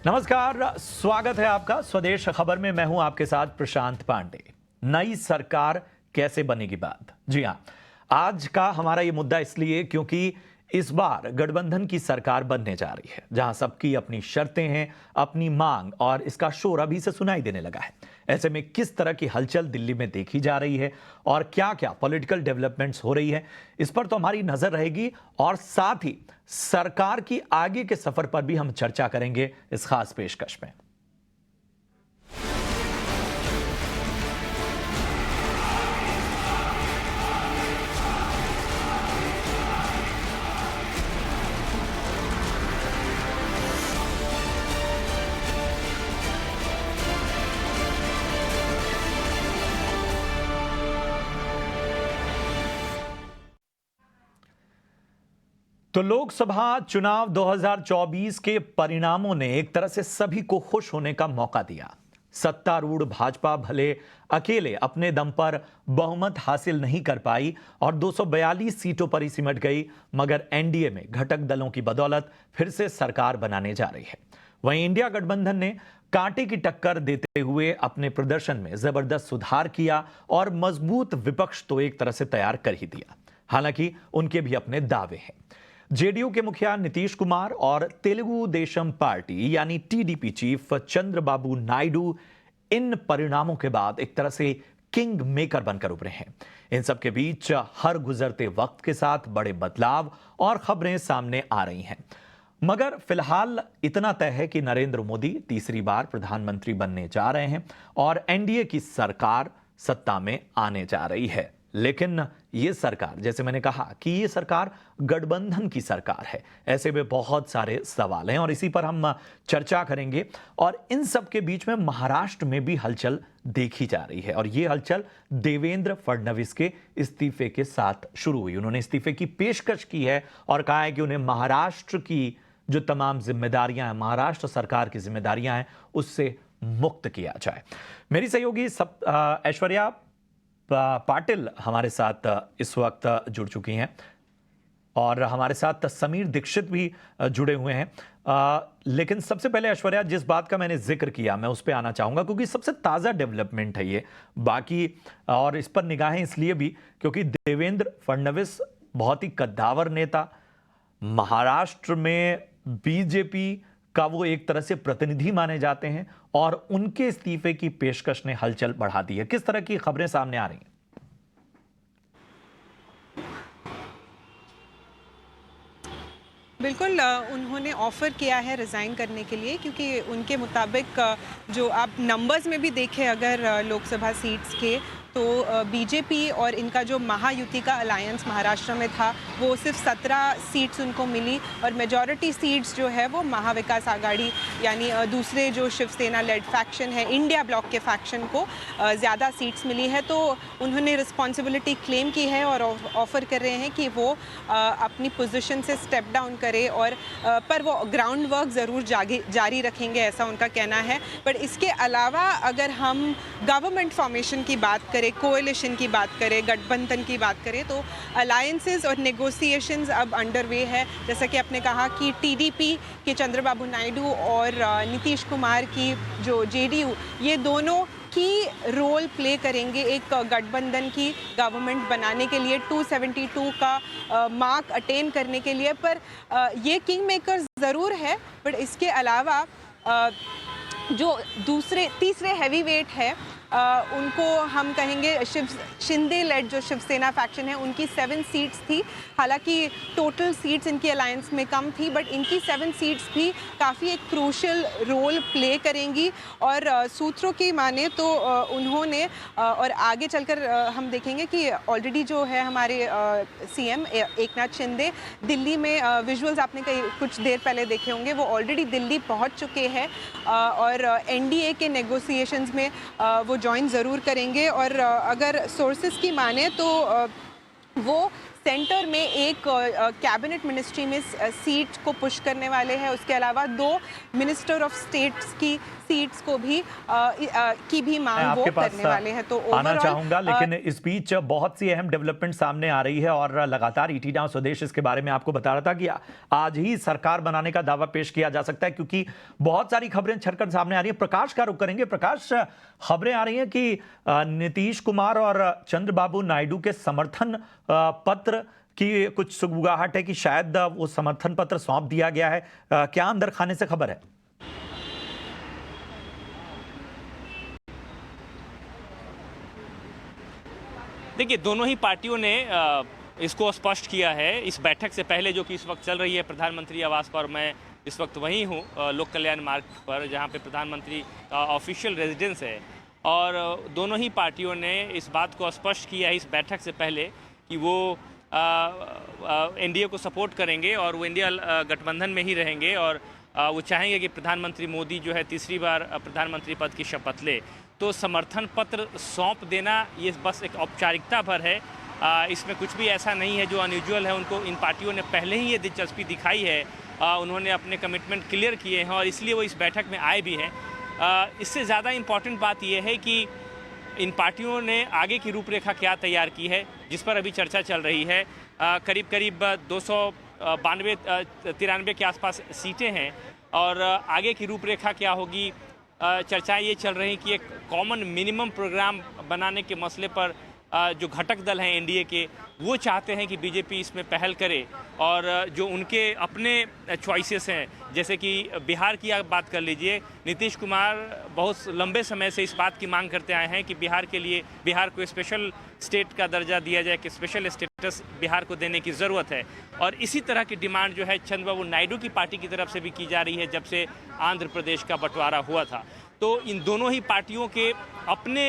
नमस्कार, स्वागत है आपका स्वदेश खबर में। मैं हूं आपके साथ प्रशांत पांडे। नई सरकार कैसे बनेगी बात। जी हां, आज का हमारा ये मुद्दा इसलिए क्योंकि इस बार गठबंधन की सरकार बनने जा रही है, जहां सबकी अपनी शर्तें हैं, अपनी मांग, और इसका शोर अभी से सुनाई देने लगा है। ऐसे में किस तरह की हलचल दिल्ली में देखी जा रही है और क्या क्या पॉलिटिकल डेवलपमेंट्स हो रही है, इस पर तो हमारी नजर रहेगी। और साथ ही सरकार की आगे के सफर पर भी हम चर्चा करेंगे इस खास पेशकश में। तो लोकसभा चुनाव 2024 के परिणामों ने एक तरह से सभी को खुश होने का मौका दिया। सत्तारूढ़ भाजपा भले अकेले अपने दम पर बहुमत हासिल नहीं कर पाई और 242 सीटों पर ही सिमट गई, मगर एनडीए में घटक दलों की बदौलत फिर से सरकार बनाने जा रही है। वहीं इंडिया गठबंधन ने कांटे की टक्कर देते हुए अपने प्रदर्शन में जबरदस्त सुधार किया और मजबूत विपक्ष तो एक तरह से तैयार कर ही दिया। हालांकि उनके भी अपने दावे हैं। जेडीयू के मुखिया नीतीश कुमार और तेलुगु देशम पार्टी यानी टीडीपी चीफ चंद्रबाबू नायडू इन परिणामों के बाद एक तरह से किंग मेकर बनकर उभरे हैं। इन सब के बीच हर गुजरते वक्त के साथ बड़े बदलाव और खबरें सामने आ रही हैं, मगर फिलहाल इतना तय है कि नरेंद्र मोदी तीसरी बार प्रधानमंत्री बनने जा रहे हैं और एनडीए की सरकार सत्ता में आने जा रही है। लेकिन ये सरकार, जैसे मैंने कहा कि ये सरकार गठबंधन की सरकार है, ऐसे में बहुत सारे सवाल हैं और इसी पर हम चर्चा करेंगे। और इन सब के बीच में महाराष्ट्र में भी हलचल देखी जा रही है और ये हलचल देवेंद्र फडणवीस के इस्तीफे के साथ शुरू हुई। उन्होंने इस्तीफे की पेशकश की है और कहा है कि उन्हें महाराष्ट्र की जो तमाम जिम्मेदारियां हैं, महाराष्ट्र सरकार की जिम्मेदारियां हैं, उससे मुक्त किया जाए। मेरी सहयोगी ऐश्वर्या पाटिल हमारे साथ इस वक्त जुड़ चुकी हैं और हमारे साथ समीर दीक्षित भी जुड़े हुए हैं। लेकिन सबसे पहले ऐश्वर्या, जिस बात का मैंने जिक्र किया मैं उस पर आना चाहूंगा क्योंकि सबसे ताज़ा डेवलपमेंट है ये। बाकी और इस पर निगाहें इसलिए भी क्योंकि देवेंद्र फडणवीस बहुत ही कद्दावर नेता, महाराष्ट्र में बीजेपी का वो एक तरह से प्रतिनिधि माने जाते हैं और उनके इस्तीफे की पेशकश ने हलचल बढ़ा दी है। किस तरह की खबरें सामने आ रही हैं? बिल्कुल, उन्होंने ऑफ़र किया है रिज़ाइन करने के लिए, क्योंकि उनके मुताबिक जो आप नंबर्स में भी देखें अगर लोकसभा सीट्स के, तो बीजेपी और इनका जो महायुति का अलायंस महाराष्ट्र में था वो सिर्फ 17 सीट्स उनको मिली और मेजॉरिटी सीट्स जो है वो महाविकास आघाड़ी यानी दूसरे जो शिवसेना लेड फैक्शन है, इंडिया ब्लॉक के फैक्शन को ज़्यादा सीट्स मिली है। तो उन्होंने रिस्पॉन्सिबिलिटी क्लेम की है और ऑफ़र कर रहे हैं कि वो अपनी पोजीशन से स्टेप डाउन करे और पर वो ग्राउंड वर्क ज़रूर जारी रखेंगे, ऐसा उनका कहना है। पर इसके अलावा अगर हम गवर्नमेंट फॉर्मेशन की बात करें, कोएलिशन की बात करें, गठबंधन की बात करें, तो अलायंसेस और नेगोशिएशंस अब अंडर वे है। जैसा कि आपने कहा कि टीडीपी के चंद्रबाबू नायडू और नीतीश कुमार की जो जेडीयू, ये दोनों की रोल प्ले करेंगे एक गठबंधन की गवर्नमेंट बनाने के लिए, 272 का मार्क अटेन करने के लिए। पर ये किंग मेकर ज़रूर है, बट इसके अलावा जो तीसरे हैवी वेट है उनको हम कहेंगे शिंदे लेड जो शिवसेना फैक्शन है, उनकी 7 सीट्स थी। हालांकि टोटल सीट्स इनकी अलायंस में कम थी, बट इनकी 7 सीट्स भी काफ़ी एक क्रूशल रोल प्ले करेंगी। और सूत्रों की माने तो उन्होंने और आगे चलकर हम देखेंगे कि ऑलरेडी जो है हमारे सीएम एकनाथ शिंदे दिल्ली में, विजुअल्स आपने कुछ देर पहले देखे होंगे, वो ऑलरेडी दिल्ली पहुंच चुके हैं और एनडीए के नेगोशिएशंस में वो ज्वाइन ज़रूर करेंगे। और अगर सोर्सेज की माने तो वो सेंटर में एक कैबिनेट मिनिस्ट्री में सीट को पुश करने वाले हैं। उसके अलावा 2 मिनिस्टर ऑफ स्टेट्स की सीट्स को भी की भी मांग वो करने वाले हैं। तो आना चाहूंगा, लेकिन इस बीच बहुत सी अहम डेवलपमेंट सामने आ रही है और लगातार ईटी नाउ स्वदेश इसके बारे में आपको बता रहा था कि आज ही सरकार बनाने का दावा पेश किया जा सकता है, क्योंकि बहुत सारी खबरें छरकर सामने आ रही है। प्रकाश का रुख करेंगे। प्रकाश, खबरें आ रही हैं कि नीतीश कुमार और चंद्रबाबू नायडू के समर्थन पत्र की कुछ सुगबुगाहट है कि शायद वो समर्थन पत्र सौंप दिया गया है। क्या अंदर खाने से खबर है? देखिए, दोनों ही पार्टियों ने इसको स्पष्ट किया है इस बैठक से पहले, जो कि इस वक्त चल रही है प्रधानमंत्री आवास पर। मैं इस वक्त वहीं हूँ, लोक कल्याण मार्ग पर, जहाँ पे प्रधानमंत्री का ऑफिशियल रेजिडेंस है। और दोनों ही पार्टियों ने इस बात को स्पष्ट किया है इस बैठक से पहले कि वो एनडीए को सपोर्ट करेंगे और वो इंडिया गठबंधन में ही रहेंगे, और वो चाहेंगे कि प्रधानमंत्री मोदी जो है तीसरी बार प्रधानमंत्री पद की शपथ ले। तो समर्थन पत्र सौंप देना ये बस एक औपचारिकता भर है, इसमें कुछ भी ऐसा नहीं है जो अनयूजुअल है। उनको इन पार्टियों ने पहले ही ये दिलचस्पी दिखाई है, उन्होंने अपने कमिटमेंट क्लियर किए हैं और इसलिए वो इस बैठक में आए भी हैं। इससे ज़्यादा इम्पॉर्टेंट बात यह है कि इन पार्टियों ने आगे की रूपरेखा क्या तैयार की है, जिस पर अभी चर्चा चल रही है। करीब करीब 292-93 के आसपास सीटें हैं और आगे की रूपरेखा क्या होगी। चर्चाएं ये चल रही कि एक कॉमन मिनिमम प्रोग्राम बनाने के मसले पर जो घटक दल हैं एनडीए के, वो चाहते हैं कि बीजेपी इसमें पहल करे, और जो उनके अपने चॉइसेस हैं, जैसे कि बिहार की आप बात कर लीजिए। नीतीश कुमार बहुत लंबे समय से इस बात की मांग करते आए हैं कि बिहार को स्पेशल स्टेट का दर्जा दिया जाए, कि स्पेशल स्टेटस बिहार को देने की ज़रूरत है। और इसी तरह की डिमांड जो है चंद्रबाबू नायडू की पार्टी की तरफ से भी की जा रही है जब से आंध्र प्रदेश का बंटवारा हुआ था। तो इन दोनों ही पार्टियों के अपने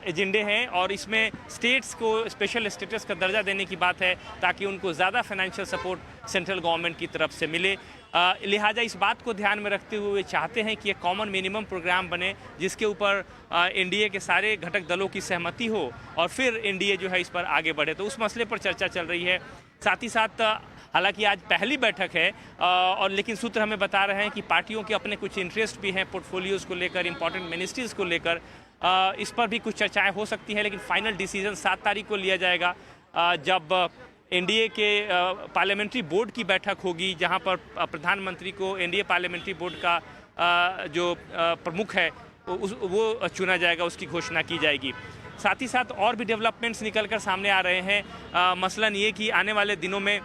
एजेंडे हैं और इसमें स्टेट्स को स्पेशल स्टेटस का दर्जा देने की बात है ताकि उनको ज़्यादा फाइनेंशियल सपोर्ट सेंट्रल गवर्नमेंट की तरफ से मिले। लिहाजा इस बात को ध्यान में रखते हुए चाहते हैं कि एक कॉमन मिनिमम प्रोग्राम बने जिसके ऊपर एनडीए के सारे घटक दलों की सहमति हो और फिर एनडीए जो है इस पर आगे बढ़े। तो उस मसले पर चर्चा चल रही है। साथ ही साथ हालांकि आज पहली बैठक है और लेकिन सूत्र हमें बता रहे हैं कि पार्टियों के अपने कुछ इंटरेस्ट भी हैं पोर्टफोलियोज़ को लेकर, इंपॉर्टेंट मिनिस्ट्रीज़ को लेकर। इस पर भी कुछ चर्चाएं हो सकती हैं, लेकिन फाइनल डिसीजन 7 तारीख को लिया जाएगा जब एनडीए के पार्लियामेंट्री बोर्ड की बैठक होगी, जहां पर प्रधानमंत्री को एनडीए पार्लियामेंट्री बोर्ड का जो प्रमुख है वो चुना जाएगा, उसकी घोषणा की जाएगी। साथ ही साथ और भी डेवलपमेंट्स निकल कर सामने आ रहे हैं। मसलन ये कि आने वाले दिनों में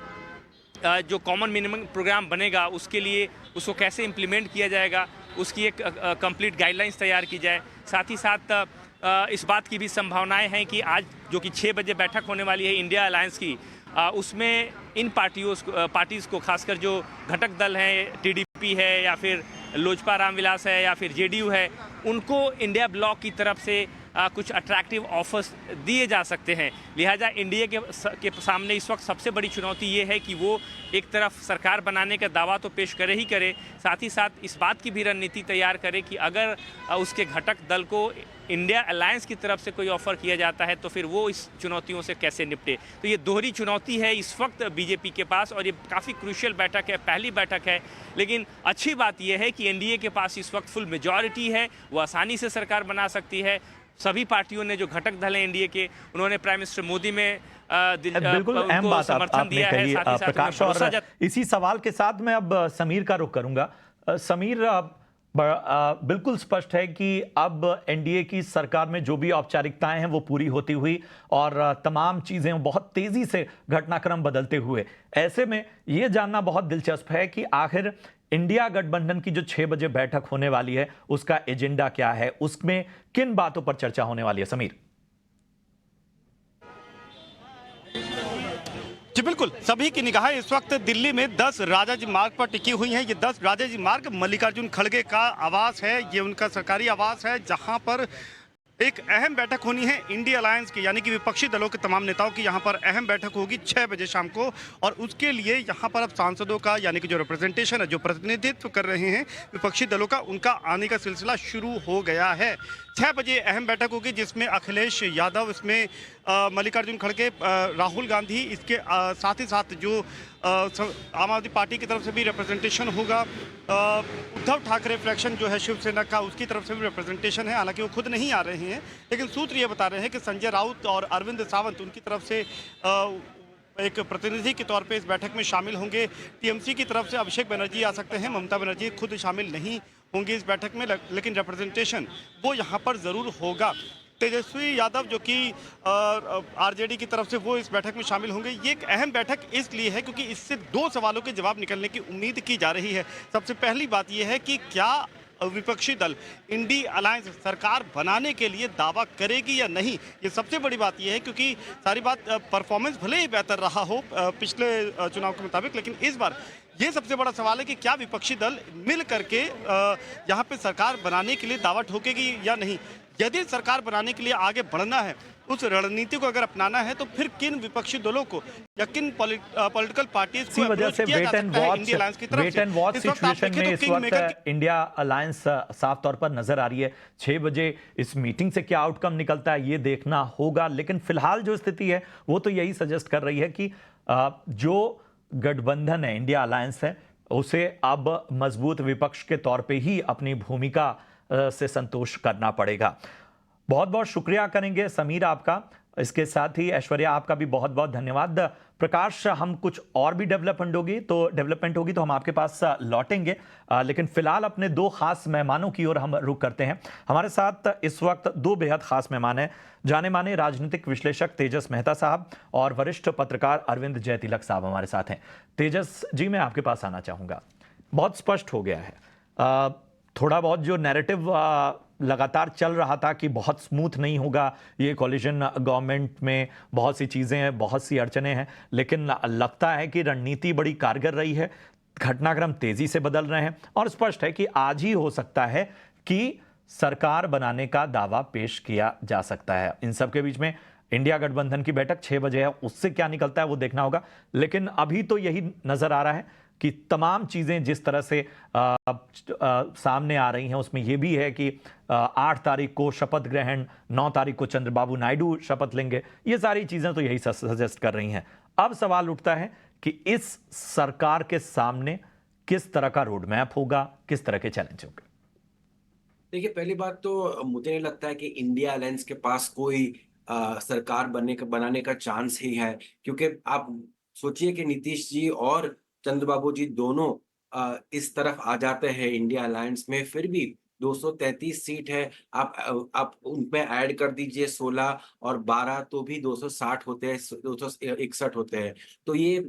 जो कॉमन मिनिमम प्रोग्राम बनेगा उसके लिए उसको कैसे इम्प्लीमेंट किया जाएगा, उसकी एक कंप्लीट गाइडलाइंस तैयार की जाए। साथ ही साथ इस बात की भी संभावनाएं हैं कि आज जो कि 6 बजे बैठक होने वाली है इंडिया अलायंस की, उसमें इन पार्टीज़ को खासकर जो घटक दल हैं, टीडीपी है या फिर लोजपा रामविलास है या फिर जेडीयू है, उनको इंडिया ब्लॉक की तरफ से कुछ अट्रैक्टिव ऑफर्स दिए जा सकते हैं। लिहाजा एनडीए के सामने इस वक्त सबसे बड़ी चुनौती ये है कि वो एक तरफ सरकार बनाने का दावा तो पेश करे ही करे, साथ ही साथ इस बात की भी रणनीति तैयार करे कि अगर उसके घटक दल को इंडिया अलायंस की तरफ से कोई ऑफर किया जाता है तो फिर वो इस चुनौतियों से कैसे निपटे। तो ये दोहरी चुनौती है इस वक्त बीजेपी के पास और ये काफ़ी क्रूशियल बैठक है, पहली बैठक है। लेकिन अच्छी बात यह है कि एनडीए के पास इस वक्त फुल मेजॉरिटी है, वो आसानी से सरकार बना सकती है। सभी पार्टियों ने जो घटक दल हैं एनडीए के, उन्होंने प्राइम मिनिस्टर मोदी में बिल्कुल अहम बात आपने कही प्रकाश। और इसी सवाल के साथ मैं अब समीर का रुख करूंगा। समीर, बिल्कुल स्पष्ट है कि अब एनडीए की सरकार में जो भी औपचारिकताएं हैं वो पूरी होती हुई और तमाम चीजें बहुत तेजी से घटनाक्रम बदलते हुए, ऐसे में यह जानना बहुत दिलचस्प है कि आखिर इंडिया गठबंधन की जो 6 बजे बैठक होने वाली है उसका एजेंडा क्या है, उसमें किन बातों पर चर्चा होने वाली है। समीर जी बिल्कुल, सभी की निगाहें इस वक्त दिल्ली में 10 राजाजी मार्ग पर टिकी हुई हैं। ये 10 राजाजी मार्ग मल्लिकार्जुन खड़गे का आवास है, ये उनका सरकारी आवास है जहां पर एक अहम बैठक होनी है इंडिया अलायंस की, यानी कि विपक्षी दलों के तमाम नेताओं की यहाँ पर अहम बैठक होगी 6 बजे शाम को। और उसके लिए यहाँ पर अब सांसदों का, यानी कि जो रिप्रेजेंटेशन है, जो प्रतिनिधित्व कर रहे हैं विपक्षी दलों का, उनका आने का सिलसिला शुरू हो गया है। 6 बजे अहम बैठक होगी जिसमें अखिलेश यादव, इसमें मल्लिकार्जुन खड़गे, राहुल गांधी, इसके साथ ही साथ जो आम आदमी पार्टी की तरफ से भी रिप्रेजेंटेशन होगा, उद्धव ठाकरे फ्रैक्शन जो है शिवसेना का, उसकी तरफ से भी रिप्रेजेंटेशन है। हालांकि वो खुद नहीं आ रहे हैं, लेकिन सूत्र ये बता रहे हैं कि संजय राउत और अरविंद सावंत उनकी तरफ से एक प्रतिनिधि के तौर पे इस बैठक में शामिल होंगे। टीएमसी की तरफ से अभिषेक बनर्जी आ सकते हैं, ममता बनर्जी खुद शामिल नहीं होंगी इस बैठक में, लेकिन रिप्रेजेंटेशन वो यहाँ पर ज़रूर होगा। तेजस्वी यादव जो कि आरजेडी की तरफ से, वो इस बैठक में शामिल होंगे। ये एक अहम बैठक इसलिए है क्योंकि इससे 2 सवालों के जवाब निकलने की उम्मीद की जा रही है। सबसे पहली बात यह है कि क्या विपक्षी दल इंडिया अलायंस सरकार बनाने के लिए दावा करेगी या नहीं, ये सबसे बड़ी बात यह है। क्योंकि सारी बात, परफॉर्मेंस भले ही बेहतर रहा हो पिछले चुनाव के मुताबिक, लेकिन इस बार ये सबसे बड़ा सवाल है कि क्या विपक्षी दल मिल करके यहाँ पे सरकार बनाने के लिए दावा ठोकेगी या नहीं। यदि सरकार बनाने के लिए आगे बढ़ना है, उस रणनीति को अगर अपनाना है, तो फिर किन विपक्षी दलों को या किन पॉलिटिकल पार्टीज को वजह अप्रोच से किया जा सकता है इंडिया अलायंस की तरफ वेट एंड वॉच से। इस वक्त आप सिचुएशन देखें में तो इस किंग मेकर वक्त इंडिया अलायंस साफ तौर पर नजर आ रही है। 6 बजे इस मीटिंग से क्या आउटकम निकलता है ये देखना होगा, लेकिन फिलहाल जो स्थिति है वो तो यही सजेस्ट कर रही है कि जो गठबंधन है, इंडिया अलायंस है, उसे अब मजबूत विपक्ष के तौर पे ही अपनी भूमिका से संतोष करना पड़ेगा। बहुत बहुत शुक्रिया करेंगे समीर आपका, इसके साथ ही ऐश्वर्या आपका भी बहुत बहुत धन्यवाद। प्रकाश, हम कुछ और भी डेवलपमेंट होगी तो हम आपके पास लौटेंगे, लेकिन फिलहाल अपने 2 खास मेहमानों की ओर हम रुख करते हैं। हमारे साथ इस वक्त 2 बेहद खास मेहमान हैं, जाने माने राजनीतिक विश्लेषक तेजस मेहता साहब और वरिष्ठ पत्रकार अरविंद जयतिलक साहब हमारे साथ हैं। तेजस जी, मैं आपके पास आना चाहूँगा। बहुत स्पष्ट हो गया है, थोड़ा बहुत जो नैरेटिव लगातार चल रहा था कि बहुत स्मूथ नहीं होगा ये कॉलिशन गवर्नमेंट में, बहुत सी चीज़ें हैं, बहुत सी अड़चने हैं, लेकिन लगता है कि रणनीति बड़ी कारगर रही है, घटनाक्रम तेजी से बदल रहे हैं और स्पष्ट है कि आज ही हो सकता है कि सरकार बनाने का दावा पेश किया जा सकता है। इन सब के बीच में इंडिया गठबंधन की बैठक 6 बजे है, उससे क्या निकलता है वो देखना होगा, लेकिन अभी तो यही नजर आ रहा है कि तमाम चीज़ें जिस तरह से सामने आ रही हैं उसमें यह भी है कि 8 तारीख को शपथ ग्रहण, 9 तारीख को चंद्रबाबू नायडू शपथ लेंगे, ये सारी चीज़ें तो यही सजेस्ट कर रही हैं। अब सवाल उठता है कि इस सरकार के सामने किस तरह का रोड मैप होगा, किस तरह के चैलेंज होंगे। देखिए, पहली बात तो मुझे नहीं लगता है कि इंडिया अलायंस के पास कोई सरकार बनाने का चांस ही है, क्योंकि आप सोचिए कि नीतीश जी और चंद्रबाबू जी दोनों इस तरफ आ जाते हैं इंडिया अलायंस में, फिर भी 233 सीट है। आप उनमें ऐड कर दीजिए 16 और 12 तो भी 260 होते हैं, 261 होते हैं। तो ये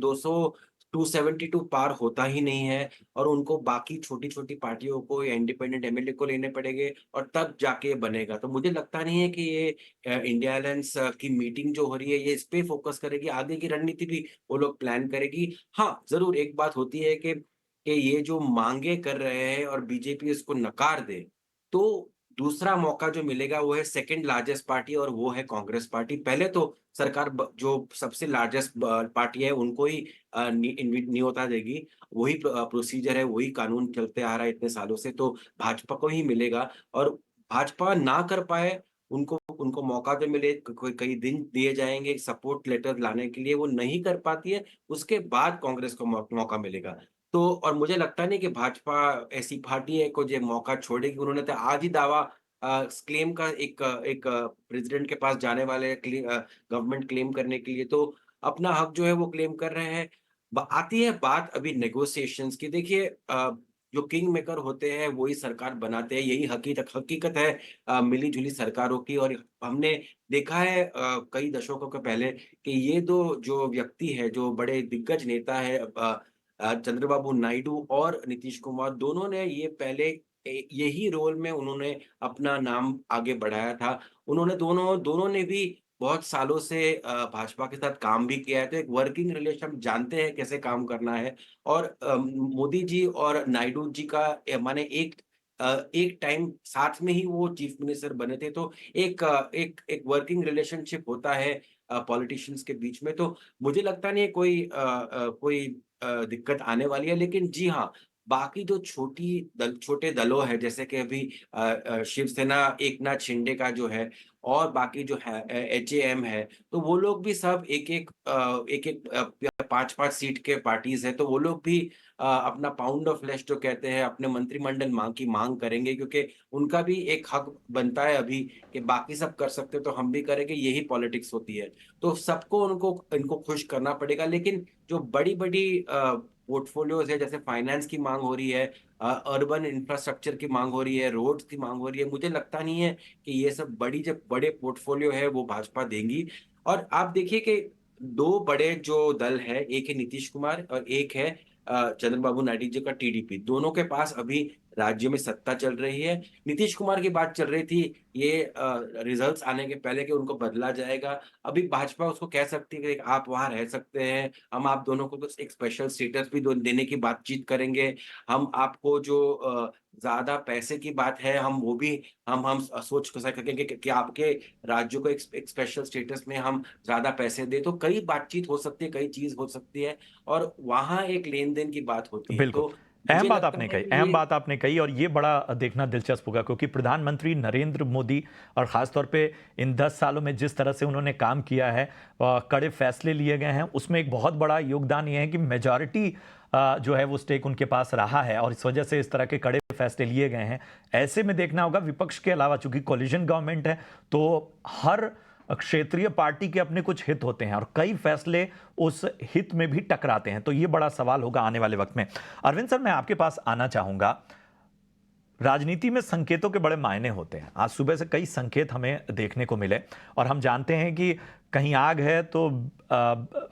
272 पार होता ही नहीं है और उनको बाकी छोटी-छोटी पार्टियों को या इंडिपेंडेंट एमएलए को लेने पड़ेंगे और तब जाके बनेगा। तो मुझे लगता नहीं है कि ये इंडिया अलायंस की मीटिंग जो हो रही है ये इस पे फोकस करेगी, आगे की रणनीति भी वो लोग प्लान करेगी। हाँ, ज़रूर एक बात होती है कि ये जो माँगे कर रहे हैं और बीजेपी इसको नकार दे, तो दूसरा मौका जो मिलेगा वो है सेकंड लार्जेस्ट पार्टी और वो है कांग्रेस पार्टी। पहले तो सरकार जो सबसे लार्जेस्ट पार्टी है उनको ही न्योता देगी, वही प्रोसीजर है, वही कानून चलते आ रहा है इतने सालों से, तो भाजपा को ही मिलेगा। और भाजपा ना कर पाए, उनको उनको मौका तो मिले, कोई कई दिन दिए जाएँगे सपोर्ट लेटर लाने के लिए, वो नहीं कर पाती है, उसके बाद कांग्रेस को मौका मिलेगा। तो और मुझे लगता नहीं कि भाजपा ऐसी पार्टी है को जो मौका छोड़ेगी। उन्होंने तो आज ही दावा क्लेम का एक प्रेसिडेंट के पास जाने वाले गवर्नमेंट क्लेम करने के लिए, तो अपना हक जो है वो क्लेम कर रहे हैं। आती है बात अभी नेगोशिएशंस की। देखिए, जो किंग मेकर होते हैं वही सरकार बनाते हैं, यही हकीकत हकीकत है मिली-जुली सरकारों की। और हमने देखा है कई दशकों के पहले कि ये दो जो व्यक्ति है, जो बड़े दिग्गज नेता है, चंद्रबाबू नायडू और नीतीश कुमार, दोनों ने ये पहले यही रोल में उन्होंने अपना नाम आगे बढ़ाया था। उन्होंने दोनों दोनों ने भी बहुत सालों से भाजपा के साथ काम भी किया है, तो एक वर्किंग रिलेशन, हम जानते हैं कैसे काम करना है। और मोदी जी और नायडू जी का माने एक एक टाइम साथ में ही वो चीफ मिनिस्टर बने थे, तो एक वर्किंग रिलेशनशिप होता है पॉलिटिशियंस के बीच में, तो मुझे लगता नहीं है कोई दिक्कत आने वाली है। लेकिन जी हाँ, बाकी जो छोटे दलों हैं, जैसे कि अभी शिवसेना एकनाथ शिंदे का जो है, और बाकी जो है एचएएम है, तो वो लोग भी सब एक-एक 5-5 सीट के पार्टीज़ हैं, तो वो लोग भी अपना पाउंड ऑफ फ्लेश जो कहते हैं, अपने मंत्रिमंडल की माँग करेंगे, क्योंकि उनका भी एक हक बनता है अभी कि बाकी सब कर सकते हैं तो हम भी करेंगे, यही पॉलिटिक्स होती है। तो सबको उनको इनको खुश करना पड़ेगा, लेकिन जो बड़ी-बड़ी पोर्टफोलियोज़ है, जैसे फाइनेंस की माँग हो रही है, अर्बन इंफ्रास्ट्रक्चर की माँग हो रही है, रोड्स की माँग हो रही है, मुझे लगता नहीं है कि ये सब जब बड़े पोर्टफोलियो है वो भाजपा देंगी। और आप देखिए कि 2 बड़े जो दल है, एक है नीतीश कुमार और एक है चंद्रबाबू नायडू जी का टीडीपी। दोनों के पास अभी राज्य में सत्ता चल रही है। नीतीश कुमार की बात चल रही थी ये रिजल्ट्स आने के पहले कि उनको बदला जाएगा। अभी भाजपा उसको कह सकती है कि आप वहाँ रह सकते हैं, हम आप दोनों को कुछ एक स्पेशल स्टेटस भी देने की बातचीत करेंगे। हम आपको जो ज़्यादा पैसे की बात है, हम वो भी हम सोच सकेंगे कि आपके राज्यों को एक स्पेशल स्टेटस में हम ज़्यादा पैसे दें। तो कई बातचीत हो सकती है, कई चीज़ हो सकती है, और वहाँ एक लेन-देन की बात होती है। बिल्कुल। तो मुझे लगता है कि अहम ये बात आपने कही और ये बड़ा देखना दिलचस्प होगा, क्योंकि प्रधानमंत्री नरेंद्र मोदी और ख़ास तौर पे इन 10 सालों में जिस तरह से उन्होंने काम किया है, कड़े फैसले लिए गए हैं, उसमें एक बहुत बड़ा योगदान ये है कि मेजॉरिटी जो है वो स्टेक उनके पास रहा है और इस वजह से इस तरह के कड़े फैसले लिए गए हैं। ऐसे में देखना होगा विपक्ष के अलावा, चूंकि कोलिशन गवर्नमेंट है, तो हर क्षेत्रीय पार्टी के अपने कुछ हित होते हैं और कई फैसले उस हित में भी टकराते हैं। तो ये बड़ा सवाल होगा आने वाले वक्त में। अरविंद सर, मैं आपके पास आना चाहूंगा। राजनीति में संकेतों के बड़े मायने होते हैं। आज सुबह से कई संकेत हमें देखने को मिले और हम जानते हैं कि कहीं आग है तो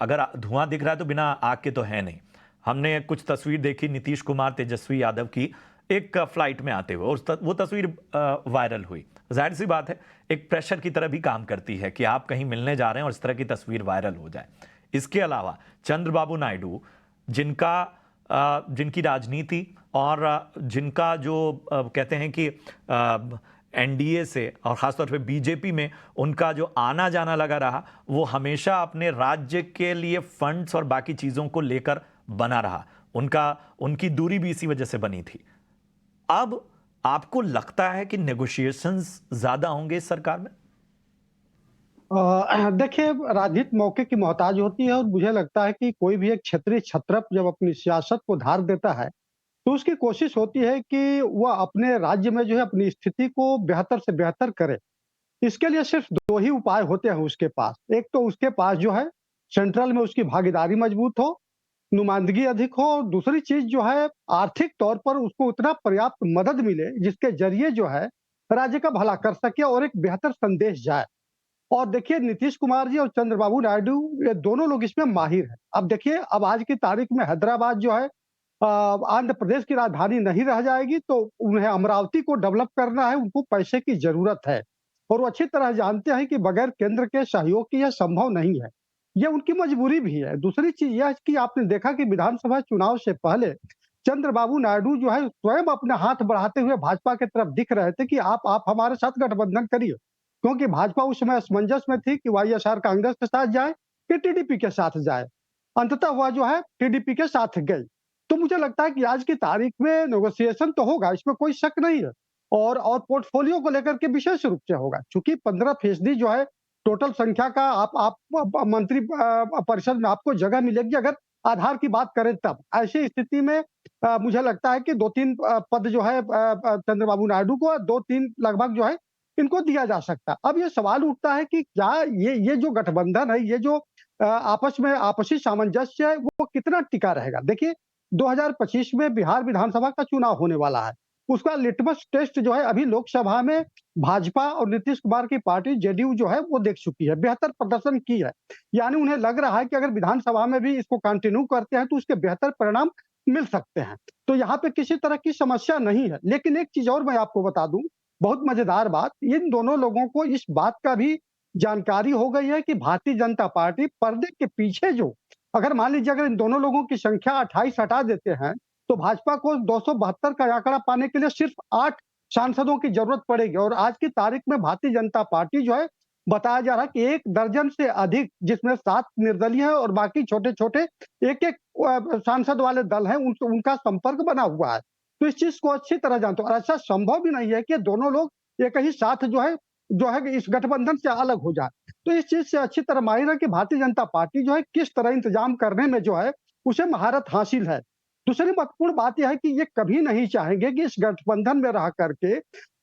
अगर धुआं दिख रहा है तो बिना आग के तो है नहीं। हमने कुछ तस्वीर देखी नीतीश कुमार तेजस्वी यादव की एक फ्लाइट में आते हुए, और वो तस्वीर वायरल हुई। जाहिर सी बात है, एक प्रेशर की तरह भी काम करती है कि आप कहीं मिलने जा रहे हैं और इस तरह की तस्वीर वायरल हो जाए। इसके अलावा चंद्रबाबू नायडू, जिनकी राजनीति और जिनका जो कहते हैं कि एनडीए से और खासतौर पे बीजेपी में उनका जो आना जाना लगा रहा, वो हमेशा अपने राज्य के लिए फंड्स और बाकी चीजों को लेकर बना रहा। उनकी दूरी भी इसी वजह से बनी थी। अब आपको लगता है कि नेगोशिएशंस ज्यादा होंगे इस सरकार में? देखिए, राजनीति मौके की मोहताज होती है और मुझे लगता है कि कोई भी एक क्षेत्रीय छत्रप जब अपनी सियासत को धार देता है, तो उसकी कोशिश होती है कि वह अपने राज्य में जो है अपनी स्थिति को बेहतर से बेहतर करे। इसके लिए सिर्फ 2 ही उपाय होते हैं उसके पास। एक तो उसके पास जो है सेंट्रल में उसकी भागीदारी मजबूत हो, नुमाइंदगी अधिक हो, और दूसरी चीज़ जो है आर्थिक तौर पर उसको उतना पर्याप्त मदद मिले जिसके ज़रिए जो है राज्य का भला कर सके और एक बेहतर संदेश जाए। और देखिए, नीतीश कुमार जी और चंद्रबाबू नायडू, ये दोनों लोग इसमें माहिर हैं। अब देखिए, अब आज की तारीख में हैदराबाद जो है आंध्र प्रदेश की राजधानी नहीं रह जाएगी, तो उन्हें अमरावती को डेवलप करना है, उनको पैसे की ज़रूरत है। और वो अच्छी तरह जानते हैं कि बगैर केंद्र के सहयोग के यह संभव नहीं है। ये उनकी मजबूरी भी है। दूसरी चीज़ यह है कि आपने देखा कि विधानसभा चुनाव से पहले चंद्रबाबू नायडू जो है स्वयं अपने हाथ बढ़ाते हुए भाजपा की तरफ दिख रहे थे कि आप हमारे साथ गठबंधन करिए। क्योंकि भाजपा उस समय असमंजस में थी कि वाईएसआर कांग्रेस के साथ जाए कि टीडीपी के साथ जाए। अंततः वह जो है टीडीपी के साथ गई। तो मुझे लगता है कि आज की तारीख में नेगोशिएशन तो होगा, इसमें कोई शक नहीं है। और पोर्टफोलियो को लेकर के विशेष रूप से होगा, चूंकि 15% जो है टोटल संख्या का आप मंत्री परिषद में आपको जगह मिलेगी अगर आधार की बात करें तब। ऐसी स्थिति में मुझे लगता है कि 2-3 पद जो है चंद्रबाबू नायडू को, 2-3 लगभग जो है इनको दिया जा सकता है। अब ये सवाल उठता है कि क्या ये जो गठबंधन है, ये जो आपस में आपसी सामंजस्य है, वो कितना टिका रहेगा? देखिए, 2025 में बिहार विधानसभा का चुनाव होने वाला है। उसका लिटमस टेस्ट जो है अभी लोकसभा में भाजपा और नीतीश कुमार की पार्टी जेडीयू जो है वो देख चुकी है, बेहतर प्रदर्शन की है। यानी उन्हें लग रहा है कि अगर विधानसभा में भी इसको कंटिन्यू करते हैं तो उसके बेहतर परिणाम मिल सकते हैं। तो यहाँ पे किसी तरह की समस्या नहीं है। लेकिन एक चीज और मैं आपको बता दूं, बहुत मजेदार बात, इन दोनों लोगों को इस बात का भी जानकारी हो गई है कि भारतीय जनता पार्टी पर्दे के पीछे जो, अगर मान लीजिए अगर इन दोनों लोगों की संख्या 28 हटा देते हैं तो भाजपा को 272 का आंकड़ा पाने के लिए सिर्फ 8 सांसदों की जरूरत पड़ेगी। और आज की तारीख में भारतीय जनता पार्टी जो है, बताया जा रहा है कि 1 दर्जन से अधिक, जिसमें 7 निर्दलीय है और बाकी छोटे-छोटे एक-एक सांसद वाले दल हैं, उनका संपर्क बना हुआ है। तो इस चीज को अच्छी तरह जानते हो, और ऐसा संभव भी नहीं है कि दोनों लोग एक ही साथ जो है इस गठबंधन से अलग हो जाए। तो इस चीज से अच्छी तरह माहिर है कि भारतीय जनता पार्टी जो है किस तरह इंतजाम करने में जो है उसे महारत हासिल है। दूसरी महत्वपूर्ण बात यह है कि ये कभी नहीं चाहेंगे कि इस गठबंधन में रह करके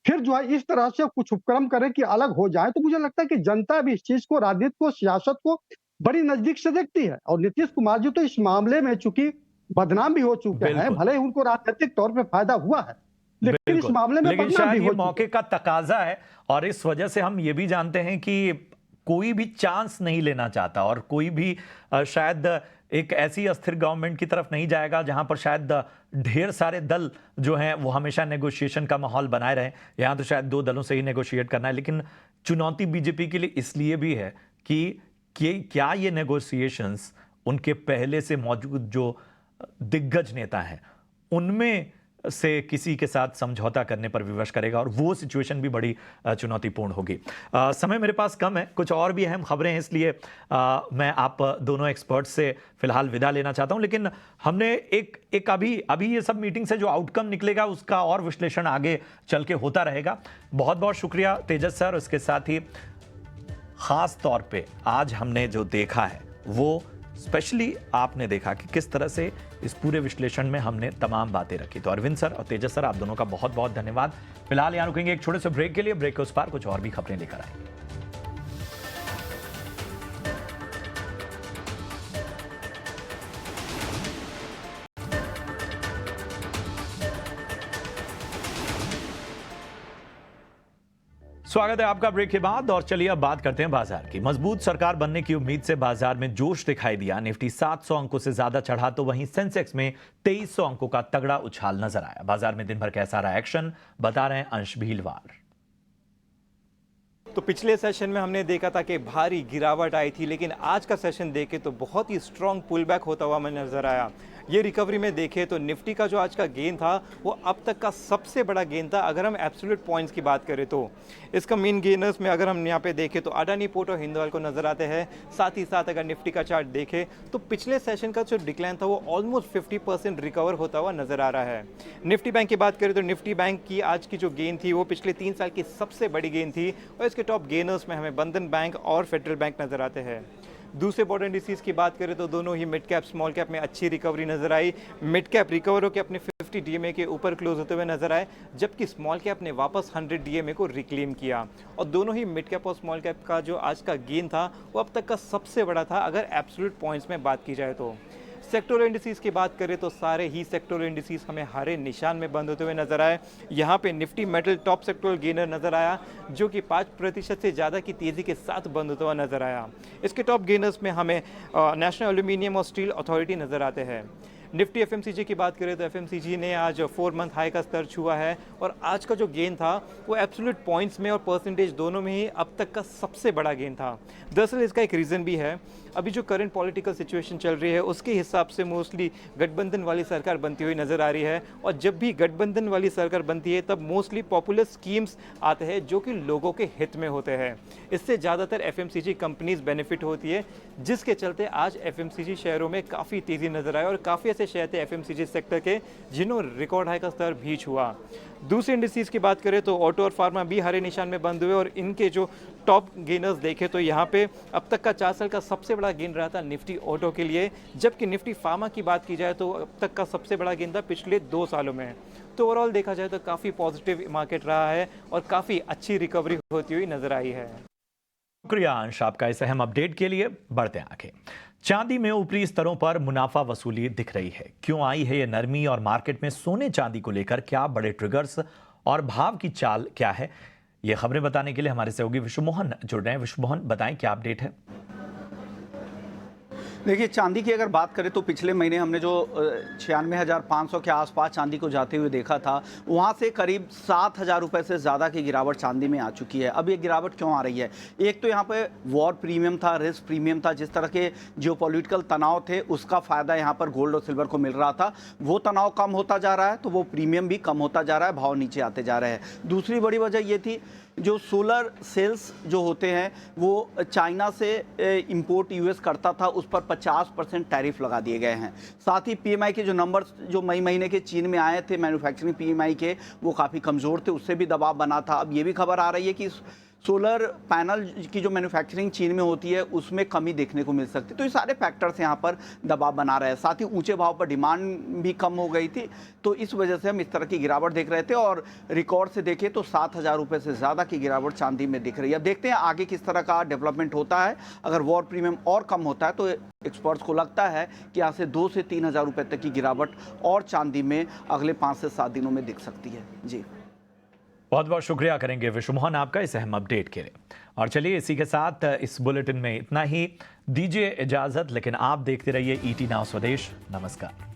फिर जो है इस तरह से कुछ उपक्रम करें कि अलग हो जाए। तो मुझे लगता है कि जनता भी इस चीज को, राजनीति को, सियासत को बड़ी नजदीक से देखती है। और नीतीश कुमार जी तो इस मामले में चूंकि बदनाम भी हो चुके हैं, बिल्कुल। भले ही उनको राजनीतिक तौर पे फायदा हुआ है, लेकिन इस बिल्कुल, मामले में लेकिन बदनाम भी शायद हो ये चुके मौके हैं। का तकाजा है, और इस वजह से हम ये भी जानते हैं कि कोई भी चांस नहीं लेना चाहता, और कोई भी शायद एक ऐसी अस्थिर गवर्नमेंट की तरफ नहीं जाएगा जहां पर शायद ढेर सारे दल जो हैं वो हमेशा नेगोशिएशन का माहौल बनाए रहे। यहां तो शायद 2 दलों से ही नेगोशिएट करना है, लेकिन चुनौती बीजेपी के लिए इसलिए भी है कि क्या ये नेगोशिएशंस उनके पहले से मौजूद जो दिग्गज नेता हैं उनमें से किसी के साथ समझौता करने पर विवश करेगा, और वो सिचुएशन भी बड़ी चुनौतीपूर्ण होगी। समय मेरे पास कम है, कुछ और भी अहम खबरें हैं, इसलिए मैं आप दोनों एक्सपर्ट से फिलहाल विदा लेना चाहता हूं। लेकिन हमने एक अभी ये सब मीटिंग से जो आउटकम निकलेगा उसका और विश्लेषण आगे चल के होता रहेगा। बहुत बहुत शुक्रिया तेजस सर। इसके साथ ही खास तौर पे आज हमने जो देखा है वो स्पेशली आपने देखा कि किस तरह से इस पूरे विश्लेषण में हमने तमाम बातें रखी। तो अरविंद सर और तेजस सर, आप दोनों का बहुत बहुत धन्यवाद। फिलहाल यहां रुकेंगे एक छोटे से ब्रेक के लिए। ब्रेक के उस पार कुछ और भी खबरें लेकर आएंगे। स्वागत है आपका ब्रेक के बाद, और चलिए अब बात करते हैं बाजार की। मजबूत सरकार बनने की उम्मीद से बाजार में जोश दिखाई दिया। निफ्टी 700 अंकों से ज्यादा चढ़ा, तो वहीं सेंसेक्स में 2300 अंकों का तगड़ा उछाल नजर आया। बाजार में दिन भर कैसा रहा एक्शन, बता रहे हैं अंश भीलवार। तो पिछले सेशन में हमने देखा था कि भारी गिरावट आई थी, लेकिन आज का सेशन देखे तो बहुत ही स्ट्रॉन्ग पुल बैक होता हुआ हमें नजर आया। ये रिकवरी में देखें तो निफ्टी का जो आज का गेन था वो अब तक का सबसे बड़ा गेन था। अगर हम एब्सोल्यूट पॉइंट्स की बात करें तो इसका मेन गेनर्स में अगर हम यहाँ पे देखें तो अडानी पोर्ट और हिंदुस्तान को नजर आते हैं। साथ ही साथ अगर निफ्टी का चार्ट देखें तो पिछले सेशन का जो डिक्लाइन था वो ऑलमोस्ट 50% रिकवर होता हुआ नजर आ रहा है। निफ्टी बैंक की बात करें तो निफ्टी बैंक की आज की जो गेन थी वो पिछले 3 साल की सबसे बड़ी गेन थी, और इसके टॉप गेनर्स में हमें बंधन बैंक और फेडरल बैंक नजर आते हैं। दूसरे बॉर्डर इंडिसेस की बात करें तो दोनों ही मिड कैप स्मॉल कैप में अच्छी रिकवरी नजर आई। मिड कैप रिकवर होकर अपने 50 डीएमए के ऊपर क्लोज होते हुए नजर आए, जबकि स्मॉल कैप ने वापस 100 डीएमए को रिक्लेम किया। और दोनों ही मिड कैप और स्मॉल कैप का जो आज का गेन था वो अब तक का सबसे बड़ा था अगर एब्सोल्यूट पॉइंट्स में बात की जाए तो। सेक्टोरल इंडिसेस की बात करें तो सारे ही सेक्टोरल इंडिसेस हमें हरे निशान में बंद होते हुए नजर आए। यहाँ पे Nifty metal top sectoral gainer नजर आया, जो कि 5% से ज़्यादा की तेज़ी के साथ बंद होता हुआ नजर आया। इसके टॉप गेनर्स में हमें नेशनल एल्यूमिनियम और स्टील अथॉरिटी नजर आते हैं। निफ्टी एफएमसीजी की बात करें तो एफएमसीजी ने आज 4 मंथ हाई का स्तर छुआ है, और आज का जो गेन था वो एब्सोल्यूट पॉइंट्स में और परसेंटेज दोनों में ही अब तक का सबसे बड़ा गेन था। दरअसल इसका एक रीज़न भी है, अभी जो करंट पॉलिटिकल सिचुएशन चल रही है उसके हिसाब से मोस्टली गठबंधन वाली सरकार बनती हुई नज़र आ रही है, और जब भी गठबंधन वाली सरकार बनती है तब मोस्टली पॉपुलर स्कीम्स आते हैं जो कि लोगों के हित में होते हैं। इससे ज़्यादातर एफएमसीजी कंपनीज बेनिफिट होती है, जिसके चलते आज एफएमसीजी शेयरों में काफ़ी तेज़ी नजर आए, और काफ़ी ऐसे शेयर थे एफएमसीजी सेक्टर के जिन्होंने रिकॉर्ड हाई का स्तर भी छुआ। दूसरे इंडिसेस की बात करें तो ऑटो और फार्मा भी हरे निशान में बंद हुए, और इनके जो टॉप गेनर्स देखे तो यहाँ पे अब तक का 4 साल का सबसे बड़ा गेन रहा था निफ्टी ऑटो के लिए, जबकि निफ्टी फार्मा की बात की जाए तो अब तक का सबसे बड़ा गेन था पिछले 2 सालों में। तो ओवरऑल देखा जाए तो काफ़ी पॉजिटिव मार्केट रहा है और काफ़ी अच्छी रिकवरी होती हुई नजर आई है। शुक्रिया अंश आपका इस अहम अपडेट के लिए। बढ़ते हैं आगे। चांदी में ऊपरी स्तरों पर मुनाफा वसूली दिख रही है। क्यों आई है ये नरमी, और मार्केट में सोने चांदी को लेकर क्या बड़े ट्रिगर्स और भाव की चाल क्या है, ये खबरें बताने के लिए हमारे सहयोगी विश्व मोहन जुड़ रहे हैं। विश्व मोहन, बताएं क्या अपडेट है। देखिए, चांदी की अगर बात करें तो पिछले महीने हमने जो 96,500 के आसपास चांदी को जाते हुए देखा था, वहाँ से करीब 7,000 रुपये से ज़्यादा की गिरावट चांदी में आ चुकी है। अब ये गिरावट क्यों आ रही है? एक तो यहाँ पे वॉर प्रीमियम था, रिस्क प्रीमियम था, जिस तरह के जियोपॉलिटिकल तनाव थे उसका फ़ायदा यहाँ पर गोल्ड और सिल्वर को मिल रहा था। वो तनाव कम होता जा रहा है तो वो प्रीमियम भी कम होता जा रहा है, भाव नीचे आते जा रहे हैं। दूसरी बड़ी वजह ये थी, जो सोलर सेल्स जो होते हैं वो चाइना से इंपोर्ट यूएस करता था, उस पर 50% टैरिफ लगा दिए गए हैं। साथ ही पीएमआई के जो नंबर्स जो मई महीने के चीन में आए थे मैन्युफैक्चरिंग पीएमआई के, वो काफ़ी कमज़ोर थे, उससे भी दबाव बना था। अब ये भी खबर आ रही है कि सोलर पैनल की जो मैन्युफैक्चरिंग चीन में होती है उसमें कमी देखने को मिल सकती है। तो ये सारे फैक्टर्स यहाँ पर दबाव बना रहे हैं। साथ ही ऊंचे भाव पर डिमांड भी कम हो गई थी, तो इस वजह से हम इस तरह की गिरावट देख रहे थे। और रिकॉर्ड से देखें तो 7,000 रुपये से ज़्यादा की गिरावट चांदी में दिख रही है। अब देखते हैं आगे किस तरह का डेवलपमेंट होता है। अगर वॉर प्रीमियम और कम होता है तो एक्सपर्ट्स को लगता है कि यहाँ से 2 से 3,000 रुपये तक की गिरावट और चांदी में अगले 5 से 7 दिनों में दिख सकती है। जी, बहुत बहुत शुक्रिया करेंगे विश्वमोहन आपका इस अहम अपडेट के लिए। और चलिए इसी के साथ इस बुलेटिन में इतना ही, दीजिए इजाजत, लेकिन आप देखते रहिए ET Now स्वदेश। नमस्कार।